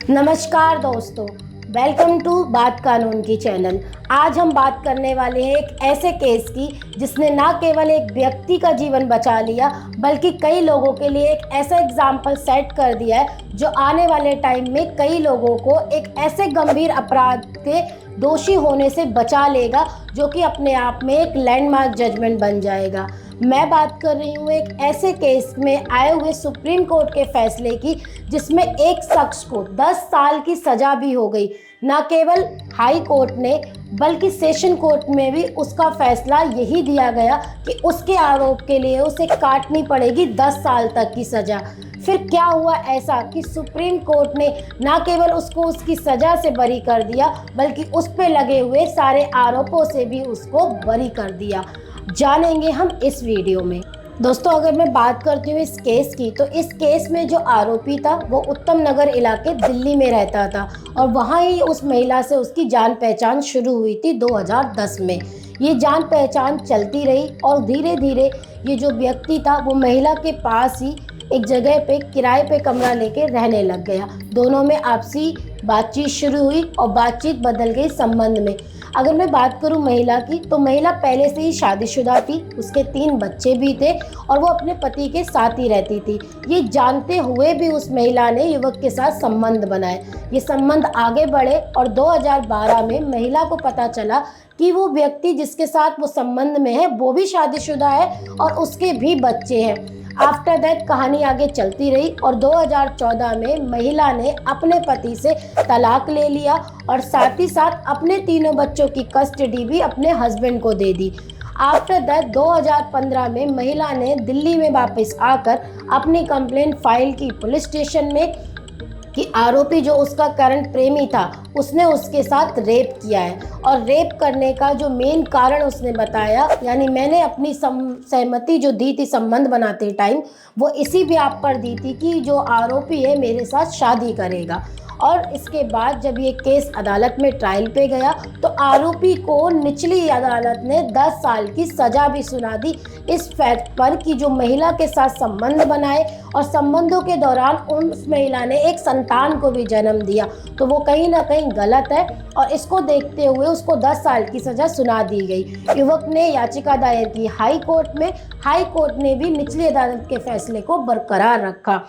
नमस्कार दोस्तों, welcome to बात कानून की चैनल। आज हम बात करने वाले हैं एक ऐसे केस की जिसने ना केवल एक व्यक्ति का जीवन बचा लिया बल्कि कई लोगों के लिए एक ऐसा एग्जाम्पल सेट कर दिया है जो आने वाले टाइम में कई लोगों को एक ऐसे गंभीर अपराध के दोषी होने से बचा लेगा जो कि अपने आप में एक लैंडमार्क जजमेंट बन जाएगा। मैं बात कर रही हूँ एक ऐसे केस में आए हुए सुप्रीम कोर्ट के फैसले की जिसमें एक शख्स को 10 साल की सज़ा भी हो गई। न केवल हाई कोर्ट ने बल्कि सेशन कोर्ट में भी उसका फैसला यही दिया गया कि उसके आरोप के लिए उसे काटनी पड़ेगी 10 साल तक की सज़ा। फिर क्या हुआ ऐसा कि सुप्रीम कोर्ट ने न केवल उसको उसकी सज़ा से बरी कर दिया बल्कि उस पर लगे हुए सारे आरोपों से भी उसको बरी कर दिया। जानेंगे हम इस वीडियो में। दोस्तों, अगर मैं बात करती हूँ इस केस की, तो इस केस में जो आरोपी था वो उत्तम नगर इलाके दिल्ली में रहता था और वहाँ ही उस महिला से उसकी जान पहचान शुरू हुई थी 2010 में। ये जान पहचान चलती रही और धीरे धीरे ये जो व्यक्ति था वो महिला के पास ही एक जगह पे किराए पे कमरा लेके रहने लग गया। दोनों में आपसी बातचीत शुरू हुई और बातचीत बदल गई संबंध में। अगर मैं बात करूं महिला की, तो महिला पहले से ही शादीशुदा थी, उसके 3 बच्चे भी थे और वो अपने पति के साथ ही रहती थी। ये जानते हुए भी उस महिला ने युवक के साथ संबंध बनाए। ये संबंध आगे बढ़े और 2012 में महिला को पता चला कि वो व्यक्ति जिसके साथ वो संबंध में है वो भी शादीशुदा है और उसके भी बच्चे हैं। आफ्टर दैट कहानी आगे चलती रही और 2014 में महिला ने अपने पति से तलाक ले लिया और साथ ही साथ अपने 3 बच्चों की कस्टडी भी अपने हस्बैंड को दे दी। आफ्टर दैट 2015 में महिला ने दिल्ली में वापस आकर अपनी कंप्लेंट फाइल की पुलिस स्टेशन में कि आरोपी जो उसका करंट प्रेमी था उसने उसके साथ रेप किया है। और रेप करने का जो मेन कारण उसने बताया, यानी मैंने अपनी सहमति जो दी थी संबंध बनाते टाइम, वो इसी बात पर दी थी कि जो आरोपी है मेरे साथ शादी करेगा। और इसके बाद जब ये केस अदालत में ट्रायल पे गया तो आरोपी को निचली अदालत ने 10 साल की सज़ा भी सुना दी इस फैक्ट पर कि जो महिला के साथ संबंध बनाए और संबंधों के दौरान उस महिला ने एक संतान को भी जन्म दिया, तो वो कहीं ना कहीं गलत है और इसको देखते हुए उसको 10 साल की सज़ा सुना दी गई। युवक ने याचिका दायर की हाई कोर्ट में। हाई कोर्ट ने भी निचली अदालत के फैसले को बरकरार रखा।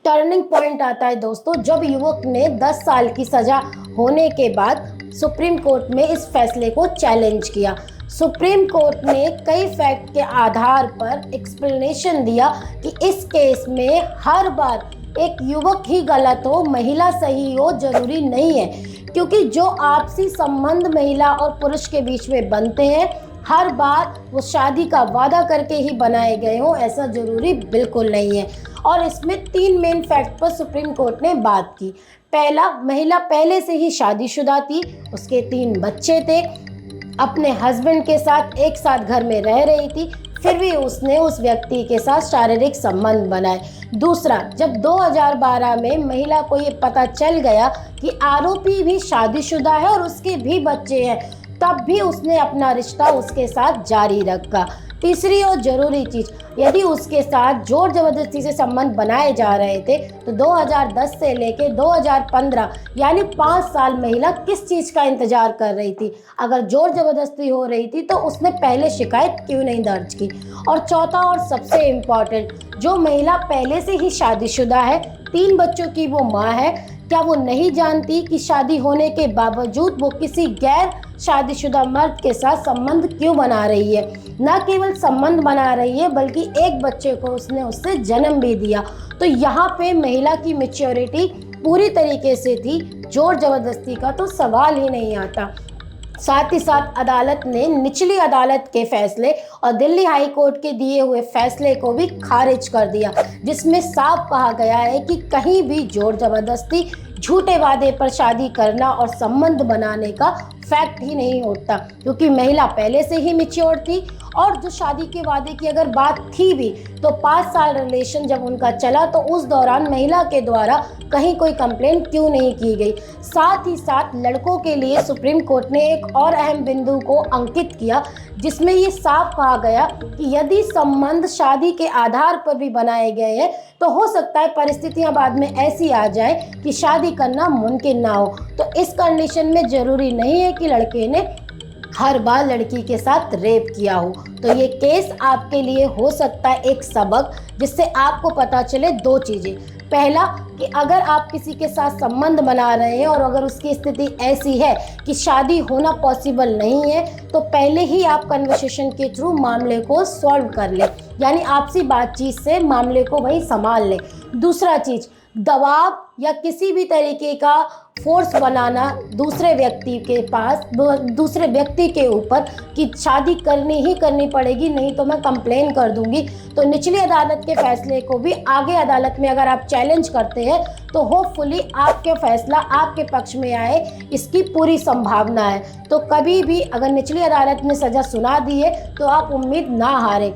टर्निंग पॉइंट आता है दोस्तों जब युवक ने 10 साल की सज़ा होने के बाद सुप्रीम कोर्ट में इस फैसले को चैलेंज किया। सुप्रीम कोर्ट ने कई फैक्ट के आधार पर एक्सप्लेनेशन दिया कि इस केस में हर बार एक युवक ही गलत हो, महिला सही हो जरूरी नहीं है, क्योंकि जो आपसी संबंध महिला और पुरुष के बीच में बनते हैं हर बार वो शादी का वादा करके ही बनाए गए हों ऐसा जरूरी बिल्कुल नहीं है। और इसमें 3 मेन फैक्ट पर सुप्रीम कोर्ट ने बात की। पहला, महिला पहले से ही शादीशुदा थी, उसके 3 बच्चे थे, अपने हस्बैंड के साथ एक साथ घर में रह रही थी, फिर भी उसने उस व्यक्ति के साथ शारीरिक संबंध बनाए। दूसरा, जब 2012 में महिला को ये पता चल गया कि आरोपी भी शादीशुदा है और उसके भी बच्चे हैं, तब भी उसने अपना रिश्ता उसके साथ जारी रखा। तीसरी और ज़रूरी चीज़, यदि उसके साथ जोर ज़बरदस्ती से संबंध बनाए जा रहे थे तो 2010 से लेकर 2015 यानी 5 साल महिला किस चीज़ का इंतज़ार कर रही थी? अगर जोर ज़बरदस्ती हो रही थी तो उसने पहले शिकायत क्यों नहीं दर्ज की? और चौथा और सबसे इम्पॉर्टेंट, जो महिला पहले से ही शादीशुदा है, 3 बच्चों की वो माँ है, क्या वो नहीं जानती कि शादी होने के बावजूद वो किसी गैर शादीशुदा मर्द के साथ संबंध क्यों बना रही है? न केवल संबंध बना रही है बल्कि एक बच्चे को उसने उससे जन्म भी दिया। तो यहाँ पे महिला की मैच्योरिटी पूरी तरीके से थी, जोर जबरदस्ती का तो सवाल ही नहीं आता। साथ ही साथ अदालत ने निचली अदालत के फैसले और दिल्ली हाई कोर्ट के दिए हुए फैसले को भी खारिज कर दिया, जिसमें साफ कहा गया है कि कहीं भी जोर जबरदस्ती, झूठे वादे पर शादी करना और संबंध बनाने का फैक्ट ही नहीं होता, क्योंकि महिला पहले से ही मैच्योर थी और जो शादी के वादे की अगर बात थी भी तो 5 साल रिलेशन जब उनका चला तो उस दौरान महिला के द्वारा कहीं कोई कंप्लेंट क्यों नहीं की गई। साथ ही साथ लड़कों के लिए सुप्रीम कोर्ट ने एक और अहम बिंदु को अंकित किया, जिसमें ये साफ कहा गया कि यदि संबंध शादी के आधार पर भी बनाए गए हैं तो हो सकता है परिस्थितियां बाद में ऐसी आ जाए कि शादी करना मुमकिन ना हो। तो इस कंडीशन में ज़रूरी नहीं है कि लड़के ने हर बार लड़की के साथ रेप किया हो। तो ये केस आपके लिए हो सकता है एक सबक, जिससे आपको पता चले 2 चीज़ें। पहला कि अगर आप किसी के साथ संबंध बना रहे हैं और अगर उसकी स्थिति ऐसी है कि शादी होना पॉसिबल नहीं है तो पहले ही आप कन्वर्सेशन के थ्रू मामले को सॉल्व कर लें, यानी आपसी बातचीत से मामले को वही संभाल लें। दूसरा चीज़, दबाव या किसी भी तरीके का फोर्स बनाना दूसरे व्यक्ति के ऊपर कि शादी करनी ही करनी पड़ेगी नहीं तो मैं कंप्लेन कर दूंगी, तो निचली अदालत के फैसले को भी आगे अदालत में अगर आप चैलेंज करते हैं तो होपफुली आपके फैसला आपके पक्ष में आए, इसकी पूरी संभावना है। तो कभी भी अगर निचली अदालत ने सज़ा सुना दी है तो आप उम्मीद ना हारें,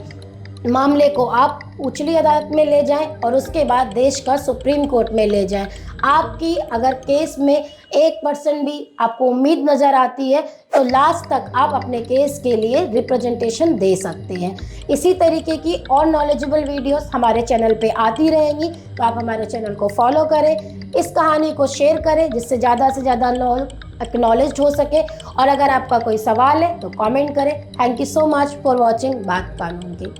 मामले को आप उचली अदालत में ले जाएं और उसके बाद देश का सुप्रीम कोर्ट में ले जाएं। आपकी अगर केस में 1% भी आपको उम्मीद नज़र आती है तो लास्ट तक आप अपने केस के लिए रिप्रेजेंटेशन दे सकते हैं। इसी तरीके की और नॉलेजेबल वीडियोस हमारे चैनल पे आती रहेंगी, तो आप हमारे चैनल को फॉलो करें, इस कहानी को शेयर करें जिससे ज़्यादा से ज़्यादा लोग एक्नॉलेज हो सके, और अगर आपका कोई सवाल है तो कमेंट करें। Thank you so much for watching बात कानून की।